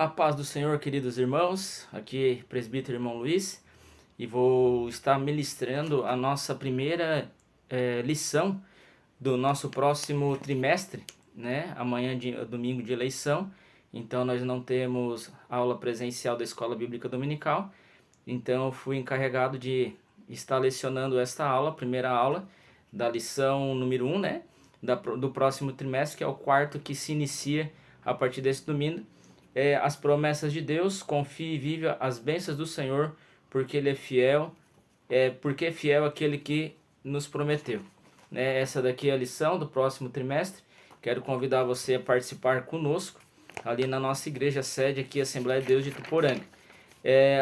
A paz do Senhor, queridos irmãos, aqui é presbítero irmão Luiz e vou estar ministrando a nossa primeira lição do nosso próximo trimestre, né? Amanhã, domingo de eleição, então nós não temos aula presencial da Escola Bíblica Dominical, então eu fui encarregado de estar lecionando esta aula, primeira aula da lição número 1, né? Do próximo trimestre, que é o quarto que se inicia a partir desse domingo. As promessas de Deus, confie e vive as bênçãos do Senhor, porque Ele é fiel, porque é fiel aquele que nos prometeu. Essa daqui é a lição do próximo trimestre. Quero convidar você a participar conosco, ali na nossa igreja sede, aqui, Assembleia de Deus de Ituporanga.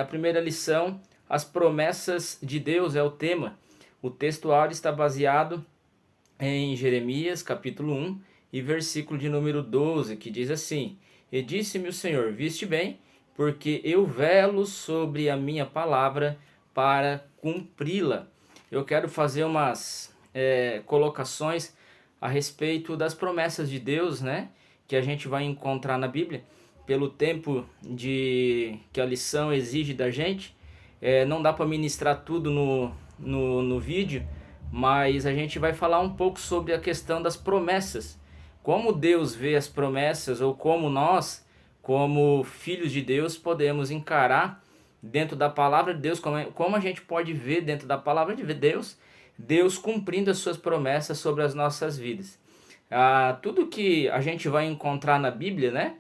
A primeira lição, as promessas de Deus é o tema. O textuário está baseado em Jeremias, capítulo 1, e versículo de número 12, que diz assim: E disse-me o Senhor, viste bem, porque eu velo sobre a minha palavra para cumpri-la. Eu quero fazer umas colocações a respeito das promessas de Deus, né? Que a gente vai encontrar na Bíblia, pelo tempo que a lição exige da gente. Não dá para ministrar tudo no vídeo, mas a gente vai falar um pouco sobre a questão das promessas. Como Deus vê as promessas, ou como nós, como filhos de Deus, podemos encarar dentro da palavra de Deus, como a gente pode ver dentro da palavra de Deus, Deus cumprindo as suas promessas sobre as nossas vidas. Tudo que a gente vai encontrar na Bíblia, né,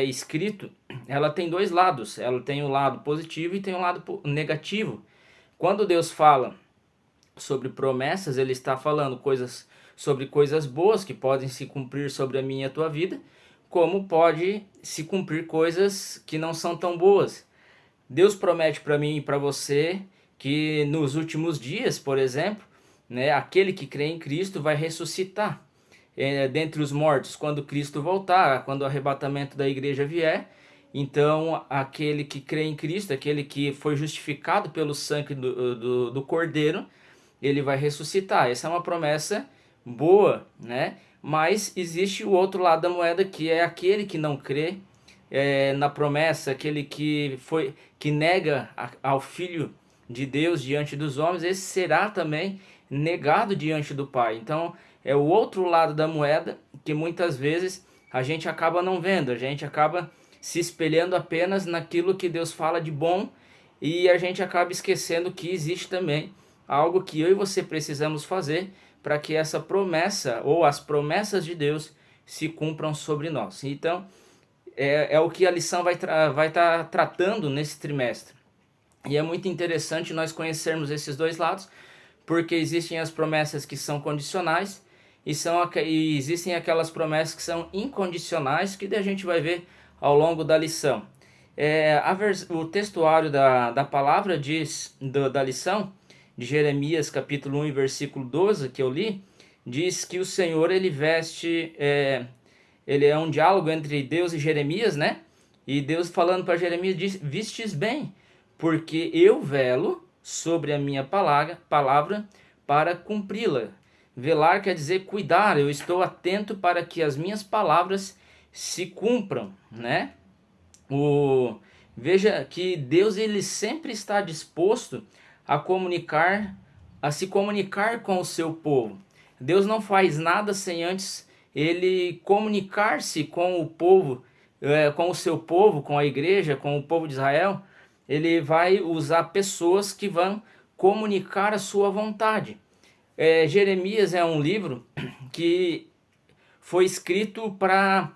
escrito, ela tem dois lados. Ela tem um lado positivo e tem um lado negativo. Quando Deus fala sobre promessas, Ele está falando sobre coisas boas que podem se cumprir sobre a minha e a tua vida, como pode se cumprir coisas que não são tão boas. Deus promete para mim e para você que nos últimos dias, por exemplo, né, aquele que crê em Cristo vai ressuscitar dentre os mortos quando Cristo voltar, quando o arrebatamento da igreja vier. Então, aquele que crê em Cristo, aquele que foi justificado pelo sangue do Cordeiro, ele vai ressuscitar. Essa é uma promessa boa, né? Mas existe o outro lado da moeda, que é aquele que não crê na promessa, aquele que nega ao Filho de Deus diante dos homens. Esse será também negado diante do Pai. Então, é o outro lado da moeda que muitas vezes a gente acaba não vendo. A gente acaba se espelhando apenas naquilo que Deus fala de bom, e a gente acaba esquecendo que existe também algo que eu e você precisamos fazer para que essa promessa, ou as promessas de Deus, se cumpram sobre nós. Então, é o que a lição vai estar tratando nesse trimestre. E é muito interessante nós conhecermos esses dois lados, porque existem as promessas que são condicionais e existem aquelas promessas que são incondicionais, que a gente vai ver ao longo da lição. O textuário da palavra da lição, de Jeremias capítulo 1 e versículo 12, que eu li, diz que o Senhor, ele veste, ele é um diálogo entre Deus e Jeremias, né? E Deus falando para Jeremias diz: vistes bem, porque eu velo sobre a minha palavra para cumpri-la. Velar quer dizer cuidar, eu estou atento para que as minhas palavras se cumpram, né? Veja que Deus, ele sempre está disposto a se comunicar com o seu povo. Deus não faz nada sem antes ele comunicar-se com o povo, com o seu povo, com a igreja, com o povo de Israel. Ele vai usar pessoas que vão comunicar a sua vontade. Jeremias é um livro que foi escrito para...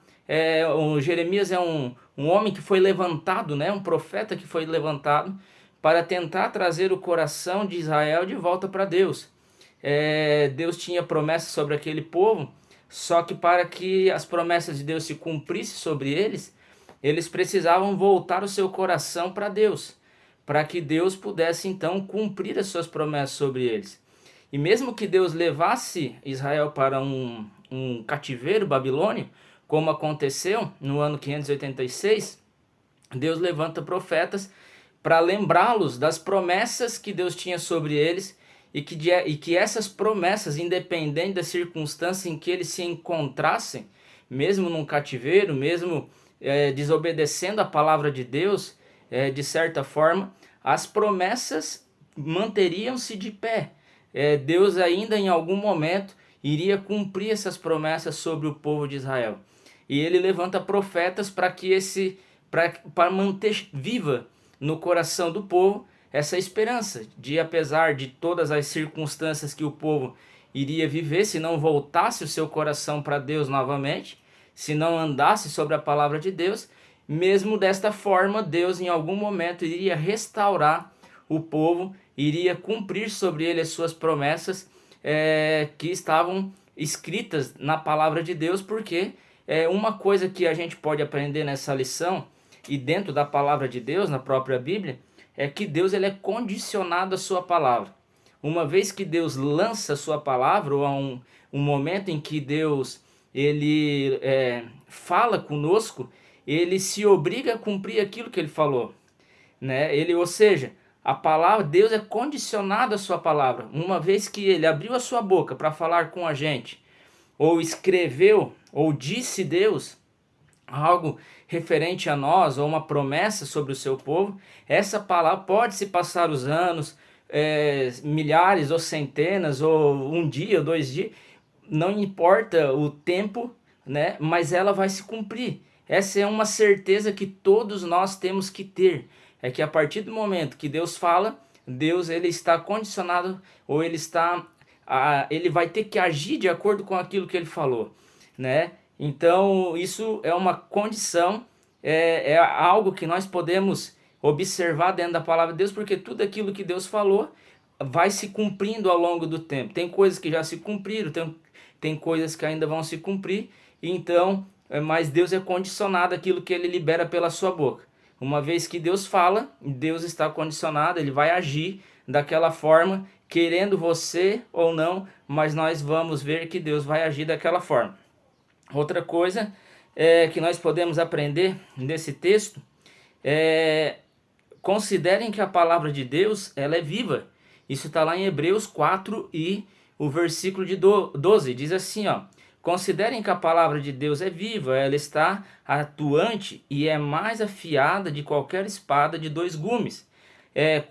Jeremias é um homem que foi levantado, né, um profeta que foi levantado para tentar trazer o coração de Israel de volta para Deus. Deus tinha promessas sobre aquele povo, só que para que as promessas de Deus se cumprissem sobre eles, eles precisavam voltar o seu coração para Deus, para que Deus pudesse então cumprir as suas promessas sobre eles. E mesmo que Deus levasse Israel para um cativeiro babilônio, como aconteceu no ano 586, Deus levanta profetas para lembrá-los das promessas que Deus tinha sobre eles, e que essas promessas, independente da circunstância em que eles se encontrassem, mesmo num cativeiro, mesmo desobedecendo a palavra de Deus, de certa forma, as promessas manteriam-se de pé. Deus ainda em algum momento iria cumprir essas promessas sobre o povo de Israel. E ele levanta profetas para que para manter viva no coração do povo essa esperança de, apesar de todas as circunstâncias que o povo iria viver, se não voltasse o seu coração para Deus novamente, se não andasse sobre a palavra de Deus, mesmo desta forma, Deus em algum momento iria restaurar o povo, iria cumprir sobre ele as suas promessas que estavam escritas na palavra de Deus, porque uma coisa que a gente pode aprender nessa lição e dentro da palavra de Deus, na própria Bíblia, é que Deus ele é condicionado à sua palavra. Uma vez que Deus lança a sua palavra, ou há um momento em que Deus ele fala conosco, ele se obriga a cumprir aquilo que ele falou, né? Ou seja, a palavra, Deus é condicionado à sua palavra. Uma vez que ele abriu a sua boca para falar com a gente, ou escreveu, ou disse Deus algo referente a nós, ou uma promessa sobre o seu povo, essa palavra pode se passar os anos, milhares ou centenas, ou um dia, ou 2 dias, não importa o tempo, né? Mas ela vai se cumprir. Essa é uma certeza que todos nós temos que ter. É que a partir do momento que Deus fala, Deus ele está condicionado, ou ele vai ter que agir de acordo com aquilo que ele falou, né? Então isso é uma condição, é algo que nós podemos observar dentro da palavra de Deus, porque tudo aquilo que Deus falou vai se cumprindo ao longo do tempo. Tem coisas que já se cumpriram, tem coisas que ainda vão se cumprir, então, mas Deus é condicionado àquilo que ele libera pela sua boca. Uma vez que Deus fala, Deus está condicionado, ele vai agir daquela forma, querendo você ou não, mas nós vamos ver que Deus vai agir daquela forma. Outra coisa que nós podemos aprender nesse texto considerem que a palavra de Deus ela é viva. Isso está lá em Hebreus 4 e o versículo de 12 diz assim, ó: considerem que a palavra de Deus é viva, ela está atuante e é mais afiada de qualquer espada de 2 gumes.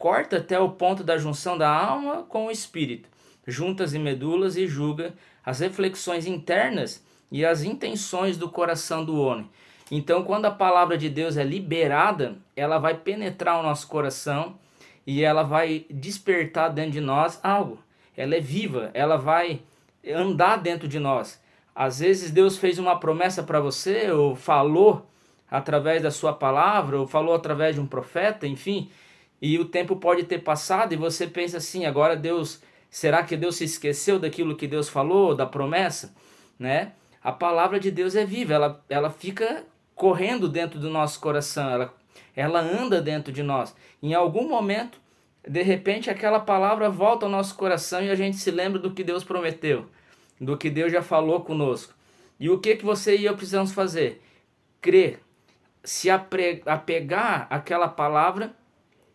Corta até o ponto da junção da alma com o espírito, juntas e medulas, e julga as reflexões internas e as intenções do coração do homem. Então, quando a palavra de Deus é liberada, ela vai penetrar o nosso coração e ela vai despertar dentro de nós algo. Ela é viva, ela vai andar dentro de nós. Às vezes Deus fez uma promessa para você, ou falou através da sua palavra, ou falou através de um profeta, enfim, e o tempo pode ter passado e você pensa assim, agora Deus, será que Deus se esqueceu daquilo que Deus falou, da promessa, né? A palavra de Deus é viva, ela fica correndo dentro do nosso coração, ela anda dentro de nós. Em algum momento, de repente, aquela palavra volta ao nosso coração e a gente se lembra do que Deus prometeu, do que Deus já falou conosco. E o que você e eu precisamos fazer? Crer, se apegar àquela palavra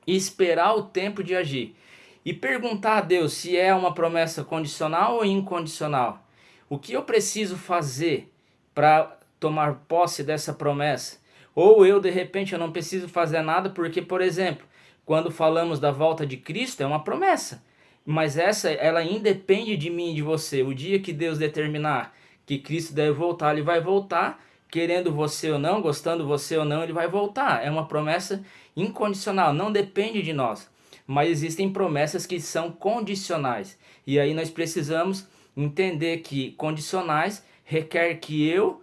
e esperar o tempo de agir. E perguntar a Deus se é uma promessa condicional ou incondicional. O que eu preciso fazer para tomar posse dessa promessa? Ou eu, de repente, eu não preciso fazer nada porque, por exemplo, quando falamos da volta de Cristo, é uma promessa. Mas ela independe de mim e de você. O dia que Deus determinar que Cristo deve voltar, ele vai voltar, querendo você ou não, gostando você ou não, ele vai voltar. É uma promessa incondicional, não depende de nós. Mas existem promessas que são condicionais. E aí nós precisamos entender que condicionais requer que eu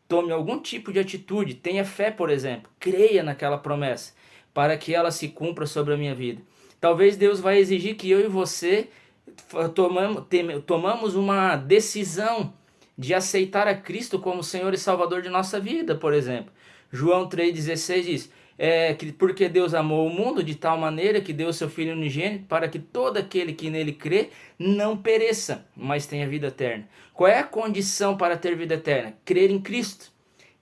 tome algum tipo de atitude, tenha fé, por exemplo, creia naquela promessa, para que ela se cumpra sobre a minha vida. Talvez Deus vai exigir que eu e você tomamos uma decisão de aceitar a Cristo como Senhor e Salvador de nossa vida, por exemplo. João 3,16 diz, porque Deus amou o mundo de tal maneira que deu o seu Filho unigênito para que todo aquele que nele crê não pereça, mas tenha vida eterna. Qual é a condição para ter vida eterna? Crer em Cristo.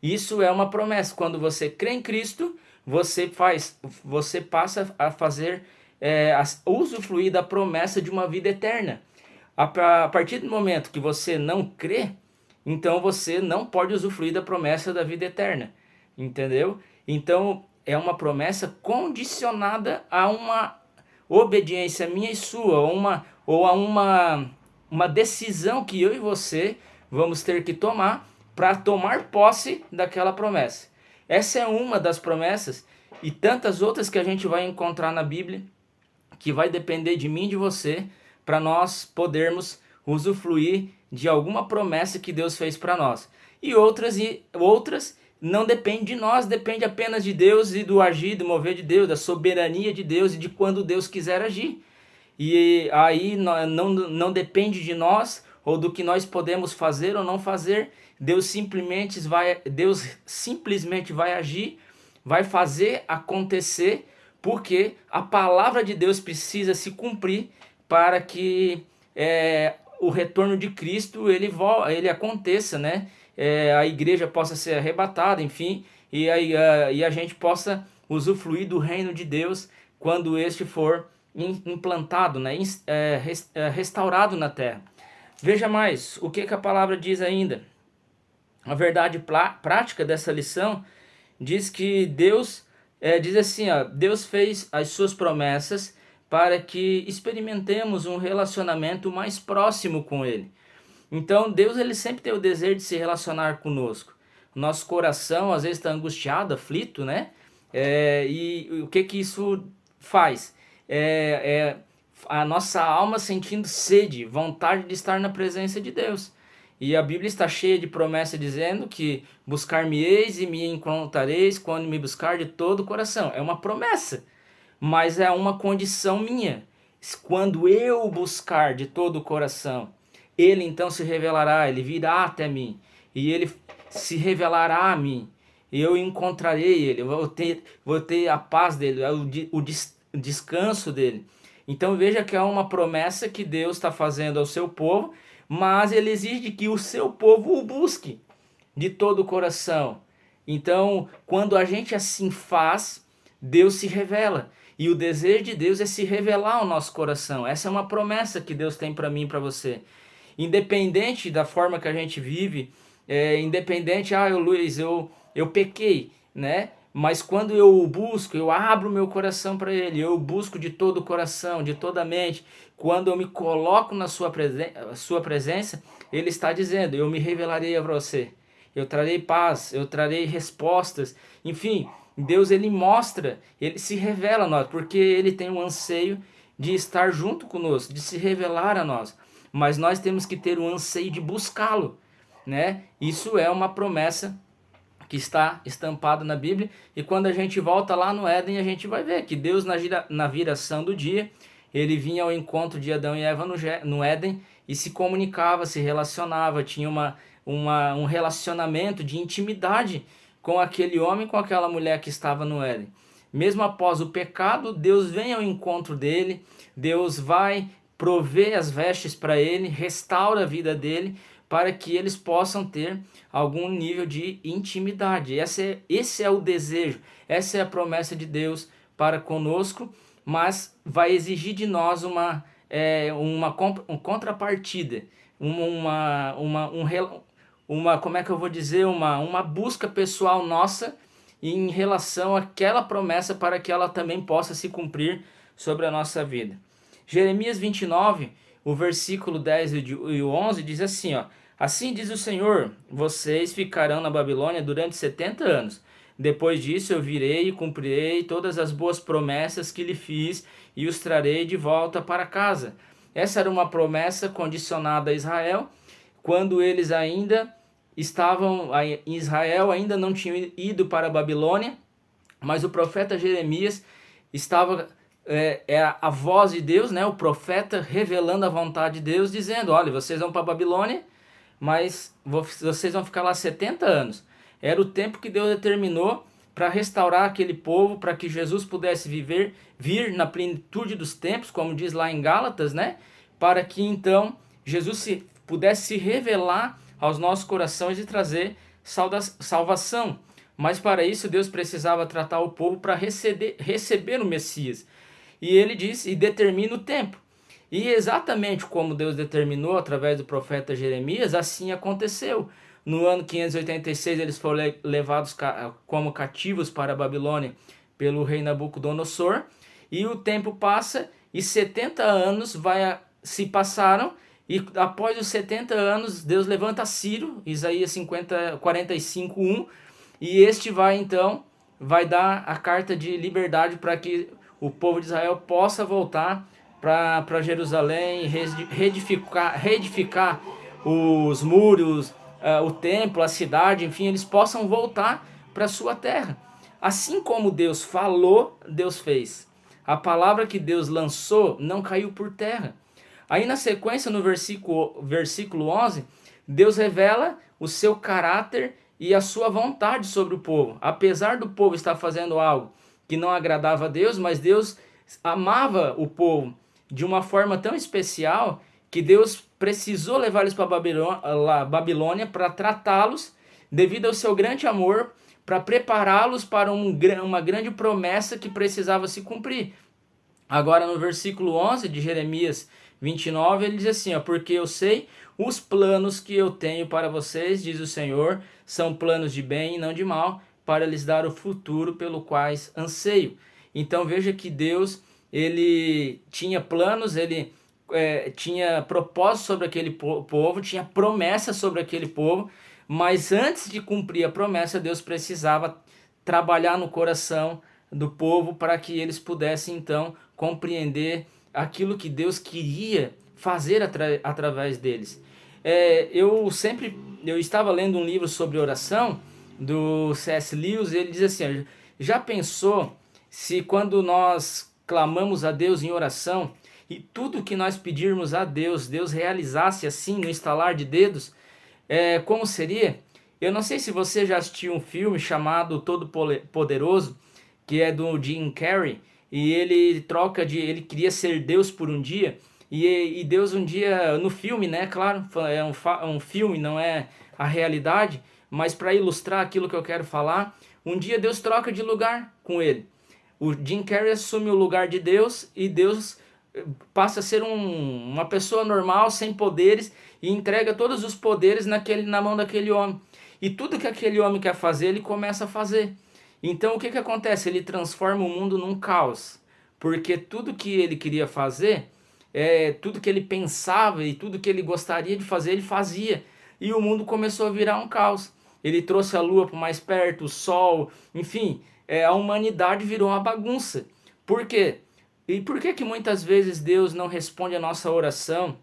Isso é uma promessa. Quando você crê em Cristo, você passa a fazer, usufruir da promessa de uma vida eterna. A partir do momento que você não crê, então você não pode usufruir da promessa da vida eterna. entendeu? Então, é uma promessa condicionada a uma obediência minha e sua, ou a uma decisão que eu e você vamos ter que tomar para tomar posse daquela promessa. Essa é uma das promessas e tantas outras que a gente vai encontrar na Bíblia, que vai depender de mim e de você, para nós podermos usufruir de alguma promessa que Deus fez para nós. E outras não dependem de nós, depende apenas de Deus e do agir, do mover de Deus, da soberania de Deus e de quando Deus quiser agir. E aí não depende de nós ou do que nós podemos fazer ou não fazer. Deus simplesmente vai agir, vai fazer acontecer, porque a palavra de Deus precisa se cumprir para que o retorno de Cristo ele aconteça, né? A igreja possa ser arrebatada, enfim, e a gente possa usufruir do reino de Deus quando este for implantado, né? Restaurado na terra. Veja mais, o que a palavra diz ainda? A verdade prática dessa lição diz que Deus, diz assim, ó, Deus fez as suas promessas para que experimentemos um relacionamento mais próximo com Ele. Então Deus ele sempre tem o desejo de se relacionar conosco. Nosso coração às vezes está angustiado, aflito, né? E o que isso faz? A nossa alma sentindo sede, vontade de estar na presença de Deus. E a Bíblia está cheia de promessas dizendo que buscar-me-eis e me encontrareis quando me buscar de todo o coração. É uma promessa, mas é uma condição minha. Quando eu buscar de todo o coração, Ele então se revelará, Ele virá até mim, e Ele se revelará a mim, e eu encontrarei Ele, eu vou ter a paz dEle, o descanso dEle. Então veja que é uma promessa que Deus está fazendo ao seu povo, mas Ele exige que o seu povo o busque de todo o coração. Então, quando a gente assim faz, Deus se revela. E o desejo de Deus é se revelar ao nosso coração. Essa é uma promessa que Deus tem para mim e para você. Independente da forma que a gente vive, independente, Luiz, eu pequei, né? Mas quando eu o busco, eu abro meu coração para Ele, eu o busco de todo o coração, de toda a mente. Quando eu me coloco na sua presença, Ele está dizendo, eu me revelarei a você. Eu trarei paz, eu trarei respostas. Enfim, Deus ele mostra, Ele se revela a nós, porque Ele tem um anseio de estar junto conosco, de se revelar a nós. Mas nós temos que ter um anseio de buscá-lo, né? Isso é uma promessa que está estampado na Bíblia, e quando a gente volta lá no Éden, a gente vai ver que Deus na viração do dia, ele vinha ao encontro de Adão e Eva no Éden, e se comunicava, se relacionava, tinha um relacionamento de intimidade com aquele homem, com aquela mulher que estava no Éden. Mesmo após o pecado, Deus vem ao encontro dele, Deus vai prover as vestes para ele, restaura a vida dele, para que eles possam ter algum nível de intimidade. Esse é o desejo, essa é a promessa de Deus para conosco, mas vai exigir de nós uma contrapartida, como é que eu vou dizer, uma busca pessoal nossa em relação àquela promessa para que ela também possa se cumprir sobre a nossa vida. Jeremias 29, o versículo 10 e o 11 diz assim, ó: assim diz o Senhor, vocês ficarão na Babilônia durante 70 anos. Depois disso eu virei e cumprirei todas as boas promessas que lhe fiz e os trarei de volta para casa. Essa era uma promessa condicionada a Israel, quando eles ainda estavam em Israel, ainda não tinham ido para a Babilônia, mas o profeta Jeremias estava... a voz de Deus, né? O profeta revelando a vontade de Deus, dizendo, olha, vocês vão para a Babilônia, mas vocês vão ficar lá 70 anos. Era o tempo que Deus determinou para restaurar aquele povo, para que Jesus pudesse vir na plenitude dos tempos, como diz lá em Gálatas, né? Para que então Jesus pudesse se revelar aos nossos corações e trazer salvação. Mas para isso Deus precisava tratar o povo para receber o Messias. E ele diz, e determina o tempo. E exatamente como Deus determinou através do profeta Jeremias, assim aconteceu. No ano 586 eles foram levados como cativos para a Babilônia pelo rei Nabucodonosor. E o tempo passa e 70 anos se passaram. E após os 70 anos, Deus levanta Ciro, Isaías 45:1, e este vai dar a carta de liberdade para que o povo de Israel possa voltar para Jerusalém, reedificar os muros, o templo, a cidade, enfim, eles possam voltar para sua terra. Assim como Deus falou, Deus fez. A palavra que Deus lançou não caiu por terra. Aí na sequência, no versículo 11, Deus revela o seu caráter e a sua vontade sobre o povo. Apesar do povo estar fazendo algo que não agradava a Deus, mas Deus amava o povo de uma forma tão especial que Deus precisou levar eles para a Babilônia para tratá-los devido ao seu grande amor, para prepará-los para uma grande promessa que precisava se cumprir. Agora no versículo 11 de Jeremias 29, ele diz assim, porque eu sei os planos que eu tenho para vocês, diz o Senhor, são planos de bem e não de mal, para lhes dar o futuro pelo quais anseio. Então veja que Deus, ele tinha planos, ele tinha propósito sobre aquele povo, tinha promessa sobre aquele povo, mas antes de cumprir a promessa, Deus precisava trabalhar no coração do povo para que eles pudessem então compreender aquilo que Deus queria fazer através deles. Eu estava lendo um livro sobre oração do C.S. Lewis, ele diz assim, já pensou se quando nós clamamos a Deus em oração e tudo que nós pedirmos a Deus, Deus realizasse assim no estalar de dedos, como seria? Eu não sei se você já assistiu um filme chamado Todo Poderoso, que é do Jim Carrey, e ele queria ser Deus por um dia, e Deus um dia, no filme, né, claro, é um filme, não é a realidade, mas para ilustrar aquilo que eu quero falar, um dia Deus troca de lugar com ele. O Jim Carrey assume o lugar de Deus, e Deus passa a ser uma pessoa normal, sem poderes, e entrega todos os poderes na mão daquele homem. E tudo que aquele homem quer fazer, ele começa a fazer. Então o que acontece? Ele transforma o mundo num caos, porque tudo que ele queria fazer, tudo que ele pensava e tudo que ele gostaria de fazer, ele fazia. E o mundo começou a virar um caos. Ele trouxe a lua para mais perto, o sol, enfim, a humanidade virou uma bagunça. Por quê? E por que muitas vezes Deus não responde a nossa oração?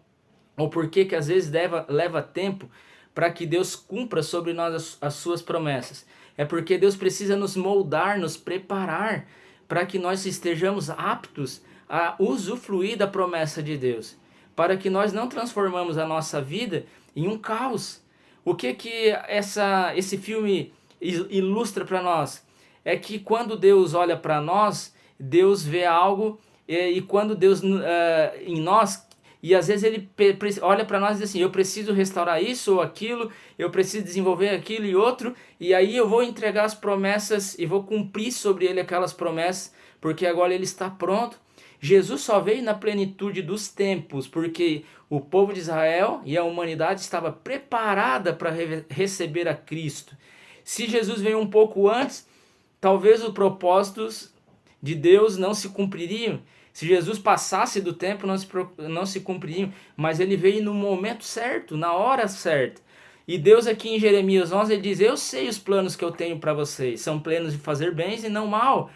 Ou por que às vezes leva tempo para que Deus cumpra sobre nós as suas promessas? É porque Deus precisa nos moldar, nos preparar para que nós estejamos aptos a usufruir da promessa de Deus, para que nós não transformamos a nossa vida em um caos. O que esse filme ilustra para nós? É que quando Deus olha para nós, Deus vê algo, e quando Deus em nós, e às vezes ele olha para nós e diz assim, eu preciso restaurar isso ou aquilo, eu preciso desenvolver aquilo e outro, e aí eu vou entregar as promessas e vou cumprir sobre ele aquelas promessas, porque agora ele está pronto. Jesus só veio na plenitude dos tempos, porque o povo de Israel e a humanidade estava preparada para receber a Cristo. Se Jesus veio um pouco antes, talvez os propósitos de Deus não se cumpririam. Se Jesus passasse do tempo, não se cumpririam, mas ele veio no momento certo, na hora certa. E Deus aqui em Jeremias 11, ele diz, eu sei os planos que eu tenho para vocês, são planos de fazer bens e não mal.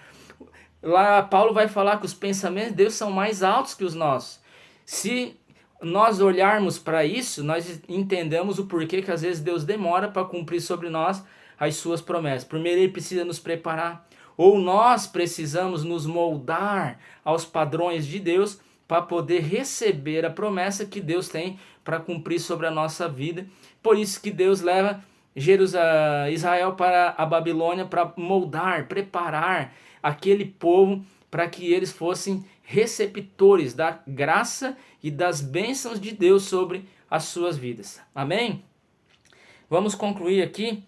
Lá Paulo vai falar que os pensamentos de Deus são mais altos que os nossos. Se nós olharmos para isso, nós entendemos o porquê que às vezes Deus demora para cumprir sobre nós as suas promessas. Primeiro ele precisa nos preparar, ou nós precisamos nos moldar aos padrões de Deus para poder receber a promessa que Deus tem para cumprir sobre a nossa vida. Por isso que Deus leva Israel para a Babilônia para moldar, preparar aquele povo para que eles fossem receptores da graça e das bênçãos de Deus sobre as suas vidas. Amém? Vamos concluir aqui.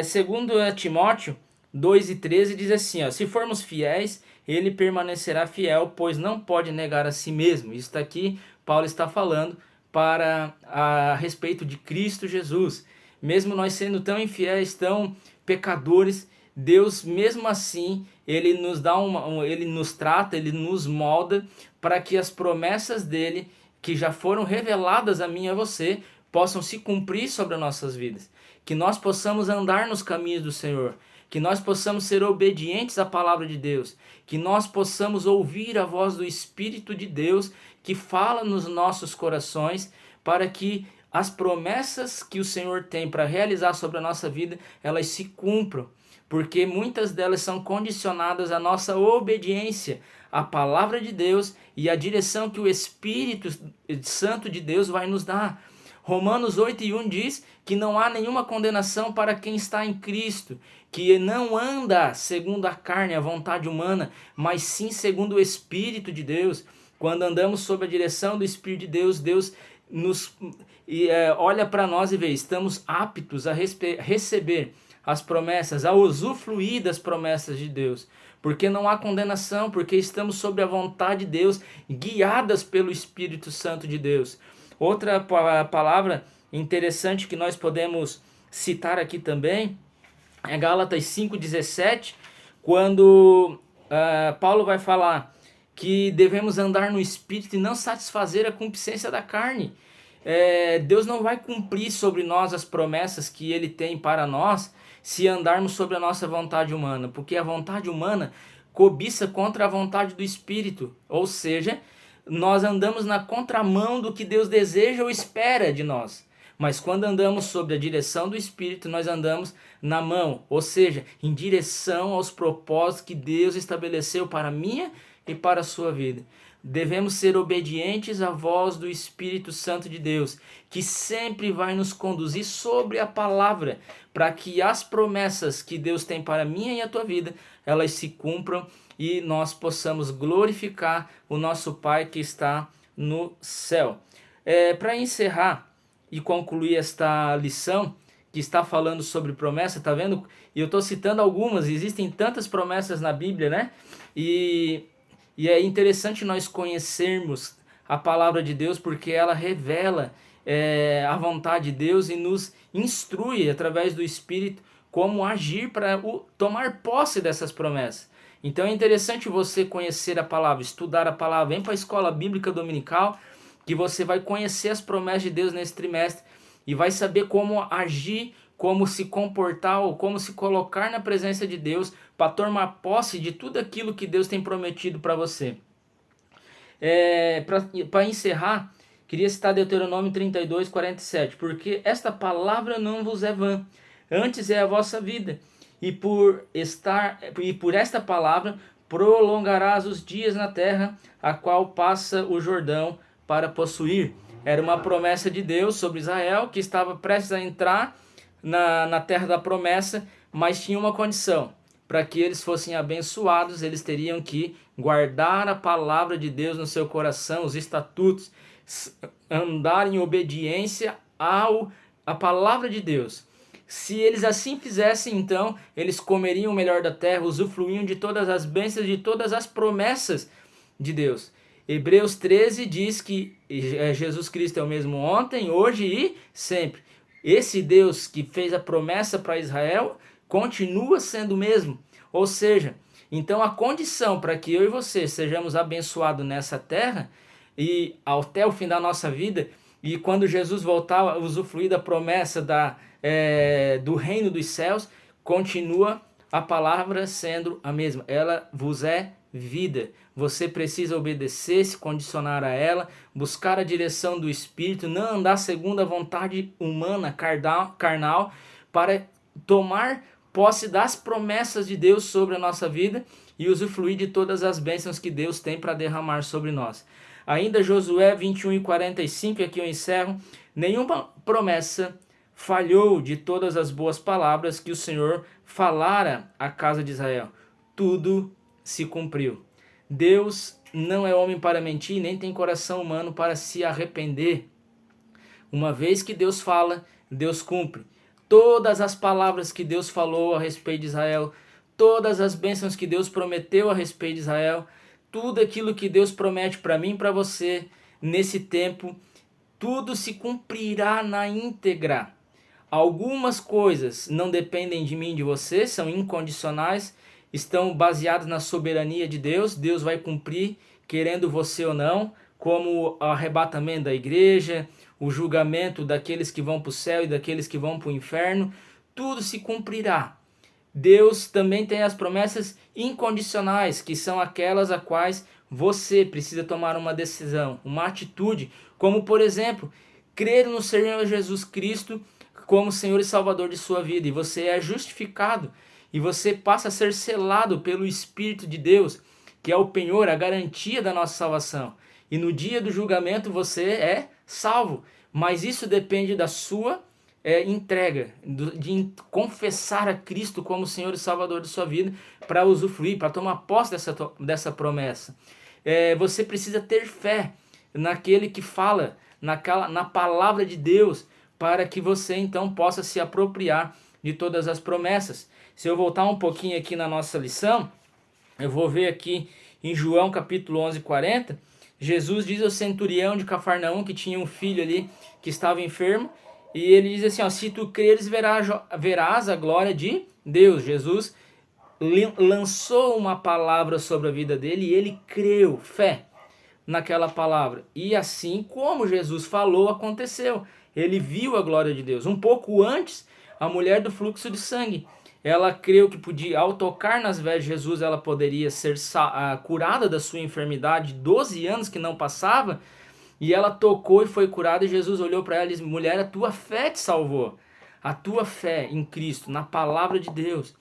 Segundo Timóteo 2:13 diz assim, se formos fiéis, ele permanecerá fiel, pois não pode negar a si mesmo. Isso aqui Paulo está falando a respeito de Cristo Jesus. mesmo nós sendo tão infiéis, tão pecadores, Deus mesmo assim, ele nos dá ele nos trata, ele nos molda para que as promessas dele, que já foram reveladas a mim e a você, possam se cumprir sobre as nossas vidas. Que nós possamos andar nos caminhos do Senhor, que nós possamos ser obedientes à palavra de Deus, que nós possamos ouvir a voz do Espírito de Deus que fala nos nossos corações, para que as promessas que o Senhor tem para realizar sobre a nossa vida, elas se cumpram, porque muitas delas são condicionadas à nossa obediência à palavra de Deus e à direção que o Espírito Santo de Deus vai nos dar. Romanos 8:1 diz que não há nenhuma condenação para quem está em Cristo, que não anda segundo a carne, a vontade humana, mas sim segundo o Espírito de Deus. Quando andamos sob a direção do Espírito de Deus, Deus nos olha para nós e vê, estamos aptos a receber as promessas, a usufruir das promessas de Deus. Porque não há condenação, porque estamos sob a vontade de Deus, guiadas pelo Espírito Santo de Deus. Outra palavra interessante que nós podemos citar aqui também é Gálatas 5:17, quando Paulo vai falar que devemos andar no Espírito e não satisfazer a concupiscência da carne. Deus não vai cumprir sobre nós as promessas que Ele tem para nós se andarmos sobre a nossa vontade humana, porque a vontade humana cobiça contra a vontade do Espírito, ou seja, nós andamos na contramão do que Deus deseja ou espera de nós. Mas quando andamos sob a direção do Espírito, nós andamos na mão, ou seja, em direção aos propósitos que Deus estabeleceu para a minha e para a sua vida. Devemos ser obedientes à voz do Espírito Santo de Deus, que sempre vai nos conduzir sobre a palavra, para que as promessas que Deus tem para a minha e a tua vida, elas se cumpram e nós possamos glorificar o nosso Pai que está no céu. Para encerrar e concluir esta lição, que está falando sobre promessa, tá vendo? E eu estou citando algumas, existem tantas promessas na Bíblia, né? E é interessante nós conhecermos a palavra de Deus, porque ela revela a vontade de Deus e nos instrui através do Espírito como agir para tomar posse dessas promessas. Então é interessante você conhecer a palavra, estudar a palavra. Vem para a escola bíblica dominical, que você vai conhecer as promessas de Deus nesse trimestre e vai saber como agir, como se comportar ou como se colocar na presença de Deus para tomar posse de tudo aquilo que Deus tem prometido para você. Para encerrar, queria citar Deuteronômio 32:47, porque esta palavra não vos é vã, antes é a vossa vida, e por esta palavra prolongarás os dias na terra, a qual passa o Jordão para possuir. Era uma promessa de Deus sobre Israel, que estava prestes a entrar na terra da promessa, mas tinha uma condição: para que eles fossem abençoados, eles teriam que guardar a palavra de Deus no seu coração, os estatutos, andar em obediência à palavra de Deus. Se eles assim fizessem, então, eles comeriam o melhor da terra, usufruíam de todas as bênçãos, de todas as promessas de Deus. Hebreus 13 diz que Jesus Cristo é o mesmo ontem, hoje e sempre. Esse Deus que fez a promessa para Israel continua sendo o mesmo. Ou seja, então a condição para que eu e você sejamos abençoados nessa terra e até o fim da nossa vida, e quando Jesus voltar a usufruir da promessa do reino dos céus, continua a palavra sendo a mesma. Ela vos é vida. Você precisa obedecer, se condicionar a ela, buscar a direção do Espírito, não andar segundo a vontade humana, carnal, para tomar posse das promessas de Deus sobre a nossa vida e usufruir de todas as bênçãos que Deus tem para derramar sobre nós. Ainda Josué 21:45, aqui eu encerro: nenhuma promessa falhou de todas as boas palavras que o Senhor falara à casa de Israel. Tudo se cumpriu. Deus não é homem para mentir, nem tem coração humano para se arrepender. Uma vez que Deus fala, Deus cumpre. Todas as palavras que Deus falou a respeito de Israel, todas as bênçãos que Deus prometeu a respeito de Israel, tudo aquilo que Deus promete para mim e para você nesse tempo, tudo se cumprirá na íntegra. Algumas coisas não dependem de mim e de você, são incondicionais, estão baseadas na soberania de Deus. Deus vai cumprir, querendo você ou não, como o arrebatamento da igreja, o julgamento daqueles que vão para o céu e daqueles que vão para o inferno. Tudo se cumprirá. Deus também tem as promessas incondicionais, que são aquelas a quais você precisa tomar uma decisão, uma atitude, como por exemplo, crer no Senhor Jesus Cristo como Senhor e Salvador de sua vida, e você é justificado, e você passa a ser selado pelo Espírito de Deus, que é o penhor, a garantia da nossa salvação. E no dia do julgamento você é salvo, mas isso depende da sua entrega, de confessar a Cristo como Senhor e Salvador de sua vida, para usufruir, para tomar posse dessa promessa. Você precisa ter fé naquele que fala, na palavra de Deus, para que você então possa se apropriar de todas as promessas. Se eu voltar um pouquinho aqui na nossa lição, eu vou ver aqui em João capítulo 11:40, Jesus diz ao centurião de Cafarnaum, que tinha um filho ali que estava enfermo, e ele diz assim, ó, se tu creres, verás a glória de Deus. Jesus lançou uma palavra sobre a vida dele e ele creu, fé, naquela palavra. E assim como Jesus falou, aconteceu. Ele viu a glória de Deus. Um pouco antes, a mulher do fluxo de sangue, ela creu que podia, ao tocar nas vestes de Jesus, ela poderia ser curada da sua enfermidade, 12 anos que não passava, e ela tocou e foi curada, e Jesus olhou para ela e disse, mulher, a tua fé te salvou. A tua fé em Cristo, na palavra de Deus,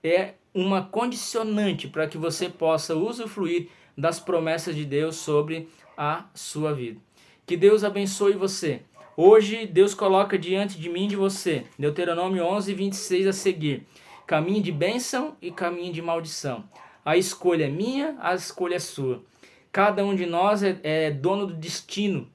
é uma condicionante para que você possa usufruir das promessas de Deus sobre a sua vida. Que Deus abençoe você. Hoje Deus coloca diante de mim e de você, Deuteronômio 11:26 a seguir, caminho de bênção e caminho de maldição. A escolha é minha, a escolha é sua. Cada um de nós é dono do destino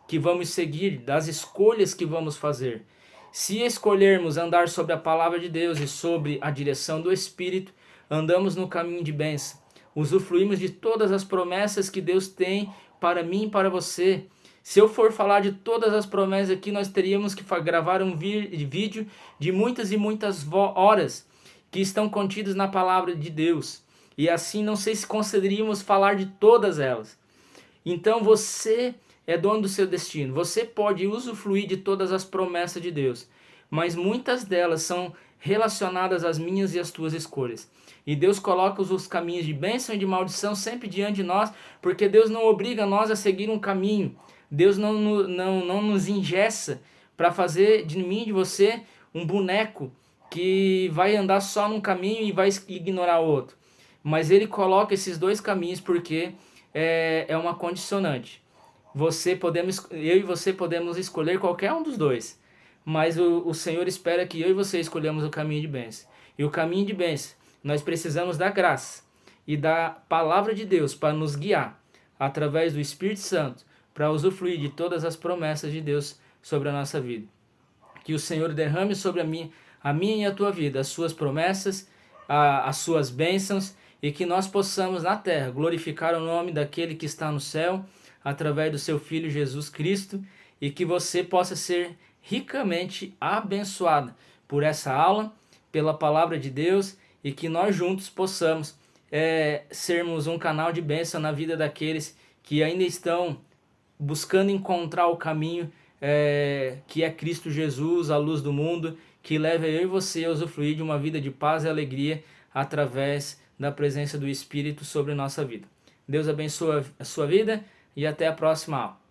que vamos seguir, das escolhas que vamos fazer. Se escolhermos andar sobre a palavra de Deus e sobre a direção do Espírito, andamos no caminho de bênção. Usufruímos de todas as promessas que Deus tem para mim e para você. Se eu for falar de todas as promessas aqui, nós teríamos que gravar um vídeo de muitas e muitas horas que estão contidas na palavra de Deus. E assim não sei se conseguiríamos falar de todas elas. Então você é dono do seu destino. Você pode usufruir de todas as promessas de Deus, mas muitas delas são relacionadas às minhas e às tuas escolhas. E Deus coloca os caminhos de bênção e de maldição sempre diante de nós, porque Deus não obriga nós a seguir um caminho. Deus não nos engessa para fazer de mim e de você um boneco que vai andar só num caminho e vai ignorar o outro. Mas Ele coloca esses dois caminhos porque é uma condicionante. Eu e você podemos escolher qualquer um dos dois, mas o Senhor espera que eu e você escolhamos o caminho de bênção. E o caminho de bênção, nós precisamos da graça e da palavra de Deus para nos guiar, através do Espírito Santo, para usufruir de todas as promessas de Deus sobre a nossa vida. Que o Senhor derrame sobre a minha e a tua vida as suas promessas, as suas bênçãos, e que nós possamos na terra glorificar o nome daquele que está no céu, através do seu Filho Jesus Cristo, e que você possa ser ricamente abençoado por essa aula, pela palavra de Deus, e que nós juntos possamos sermos um canal de bênção na vida daqueles que ainda estão buscando encontrar o caminho que é Cristo Jesus, a luz do mundo, que leva eu e você a usufruir de uma vida de paz e alegria através da presença do Espírito sobre a nossa vida. Deus abençoe a sua vida e até a próxima aula.